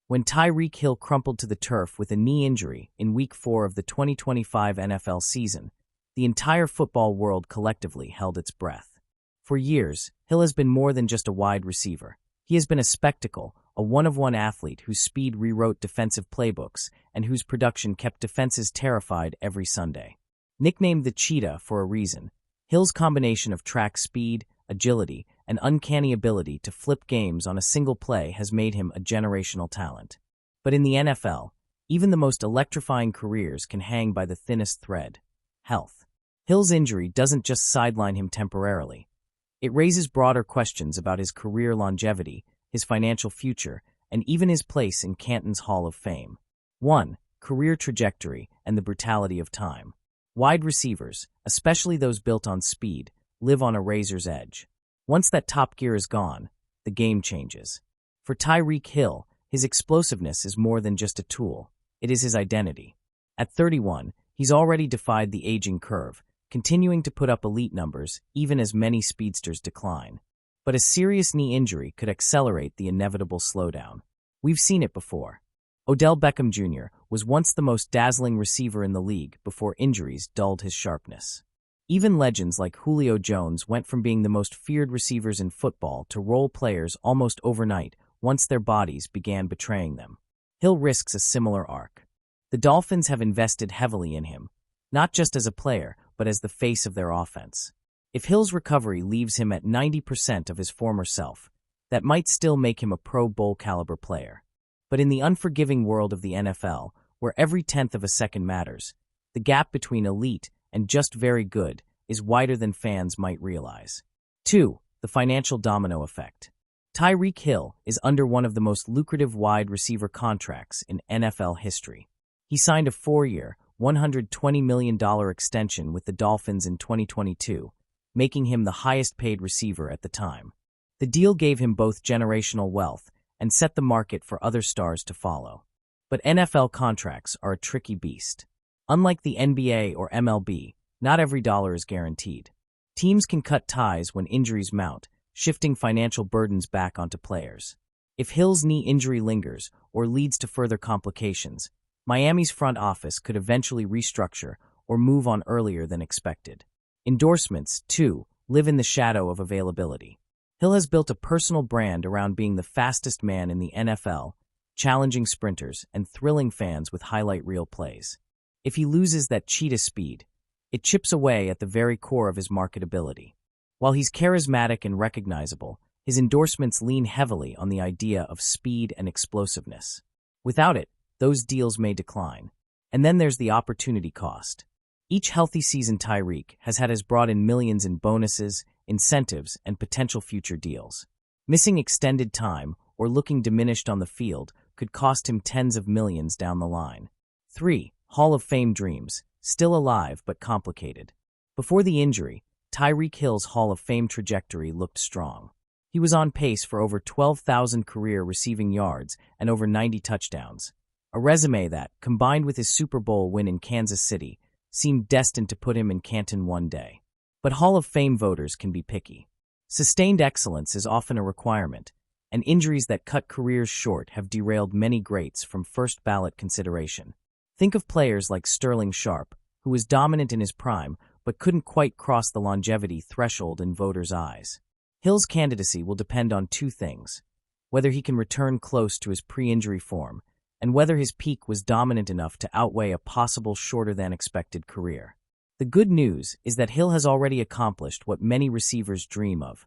When Tyreek Hill crumpled to the turf with a knee injury in Week 4 of the 2025 NFL season, the entire football world collectively held its breath. For years, Hill has been more than just a wide receiver. He has been a spectacle, a one-of-one athlete whose speed rewrote defensive playbooks and whose production kept defenses terrified every Sunday. Nicknamed the Cheetah for a reason, Hill's combination of track speed, agility, and uncanny ability to flip games on a single play has made him a generational talent. But in the NFL, even the most electrifying careers can hang by the thinnest thread: health. Hill's injury doesn't just sideline him temporarily. It raises broader questions about his career longevity, his financial future, and even his place in Canton's Hall of Fame. 1. Career trajectory and the brutality of time. Wide receivers, especially those built on speed, live on a razor's edge. Once that top gear is gone, the game changes. For Tyreek Hill, his explosiveness is more than just a tool. It is his identity. At 31, he's already defied the aging curve, continuing to put up elite numbers even as many speedsters decline. But a serious knee injury could accelerate the inevitable slowdown. We've seen it before. Odell Beckham Jr. was once the most dazzling receiver in the league before injuries dulled his sharpness. Even legends like Julio Jones went from being the most feared receivers in football to role players almost overnight once their bodies began betraying them. Hill risks a similar arc. The Dolphins have invested heavily in him, not just as a player, but as the face of their offense. If Hill's recovery leaves him at 90% of his former self, that might still make him a Pro Bowl caliber player. But in the unforgiving world of the NFL, where every tenth of a second matters, the gap between elite and just very good is wider than fans might realize. 2. The financial domino effect. Tyreek Hill is under one of the most lucrative wide receiver contracts in NFL history. He signed a 4-year, $120 million extension with the Dolphins in 2022, making him the highest-paid receiver at the time. The deal gave him both generational wealth and set the market for other stars to follow. But NFL contracts are a tricky beast. Unlike the NBA or MLB, not every dollar is guaranteed. Teams can cut ties when injuries mount, shifting financial burdens back onto players. If Hill's knee injury lingers or leads to further complications, Miami's front office could eventually restructure or move on earlier than expected. Endorsements, too, live in the shadow of availability. Hill has built a personal brand around being the fastest man in the NFL, challenging sprinters and thrilling fans with highlight reel plays. If he loses that cheetah speed, it chips away at the very core of his marketability. While he's charismatic and recognizable, his endorsements lean heavily on the idea of speed and explosiveness. Without it, those deals may decline. And then there's the opportunity cost. Each healthy season Tyreek has brought in millions in bonuses, incentives, and potential future deals. Missing extended time or looking diminished on the field could cost him tens of millions down the line. 3. Hall of Fame dreams, still alive but complicated. Before the injury, Tyreek Hill's Hall of Fame trajectory looked strong. He was on pace for over 12,000 career receiving yards and over 90 touchdowns. A resume that, combined with his Super Bowl win in Kansas City, seemed destined to put him in Canton one day. But Hall of Fame voters can be picky. Sustained excellence is often a requirement, and injuries that cut careers short have derailed many greats from first-ballot consideration. Think of players like Sterling Sharp, who was dominant in his prime but couldn't quite cross the longevity threshold in voters' eyes. Hill's candidacy will depend on two things: whether he can return close to his pre-injury form, and whether his peak was dominant enough to outweigh a possible shorter-than-expected career. The good news is that Hill has already accomplished what many receivers dream of: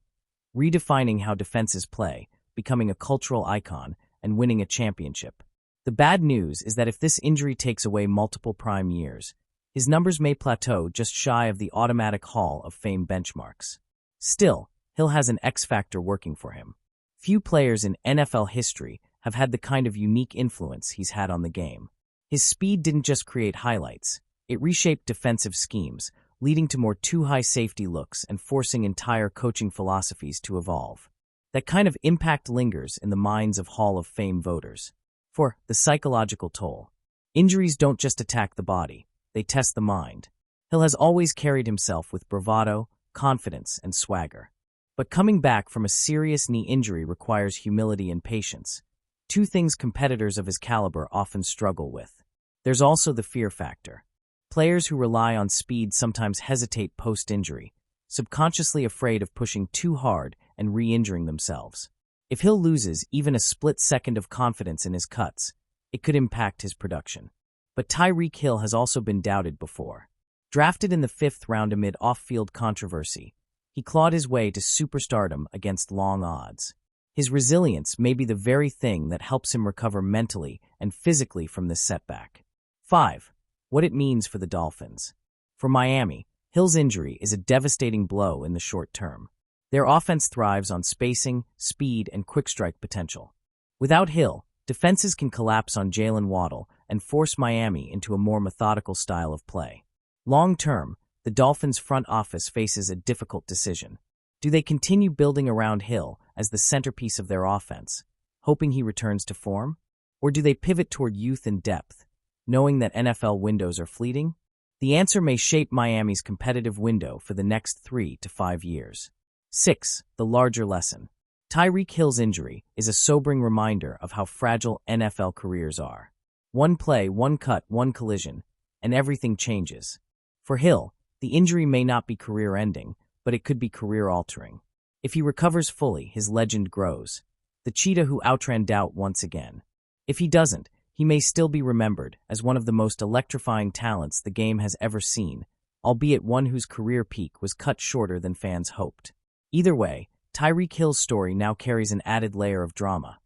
redefining how defenses play, becoming a cultural icon, and winning a championship. The bad news is that if this injury takes away multiple prime years, his numbers may plateau just shy of the automatic Hall of Fame benchmarks. Still, Hill has an X-factor working for him. Few players in NFL history have had the kind of unique influence he's had on the game. His speed didn't just create highlights, it reshaped defensive schemes, leading to more too-high safety looks and forcing entire coaching philosophies to evolve. That kind of impact lingers in the minds of Hall of Fame voters. 4. The psychological toll. Injuries don't just attack the body, they test the mind. Hill has always carried himself with bravado, confidence, and swagger. But coming back from a serious knee injury requires humility and patience. two things competitors of his caliber often struggle with. There's also the fear factor. Players who rely on speed sometimes hesitate post-injury, subconsciously afraid of pushing too hard and re-injuring themselves. If Hill loses even a split second of confidence in his cuts, it could impact his production. But Tyreek Hill has also been doubted before. Drafted in the 5th round amid off-field controversy, he clawed his way to superstardom against long odds. His resilience may be the very thing that helps him recover mentally and physically from this setback. 5. What it means for the Dolphins. For Miami, Hill's injury is a devastating blow in the short term. Their offense thrives on spacing, speed, and quick-strike potential. Without Hill, defenses can collapse on Jalen Waddle and force Miami into a more methodical style of play. Long-term, the Dolphins' front office faces a difficult decision. Do they continue building around Hill as the centerpiece of their offense, hoping he returns to form? Or do they pivot toward youth and depth, knowing that NFL windows are fleeting? The answer may shape Miami's competitive window for the next 3 to 5 years. 6. The larger lesson. Tyreek Hill's injury is a sobering reminder of how fragile NFL careers are. One play, one cut, one collision, and everything changes. For Hill, the injury may not be career-ending, but it could be career-altering. If he recovers fully, his legend grows. The cheetah who outran doubt once again. If he doesn't, he may still be remembered as one of the most electrifying talents the game has ever seen, albeit one whose career peak was cut shorter than fans hoped. Either way, Tyreek Hill's story now carries an added layer of drama.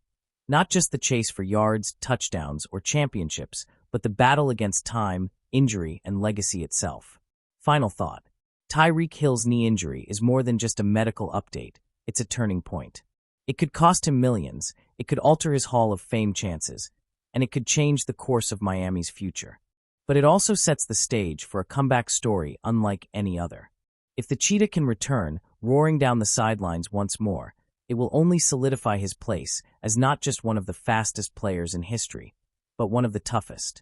Not just the chase for yards, touchdowns, or championships, but the battle against time, injury, and legacy itself. Final thought. Tyreek Hill's knee injury is more than just a medical update, it's a turning point. It could cost him millions, it could alter his Hall of Fame chances, and it could change the course of Miami's future. But it also sets the stage for a comeback story unlike any other. If the cheetah can return, roaring down the sidelines once more, it will only solidify his place as not just one of the fastest players in history, but one of the toughest.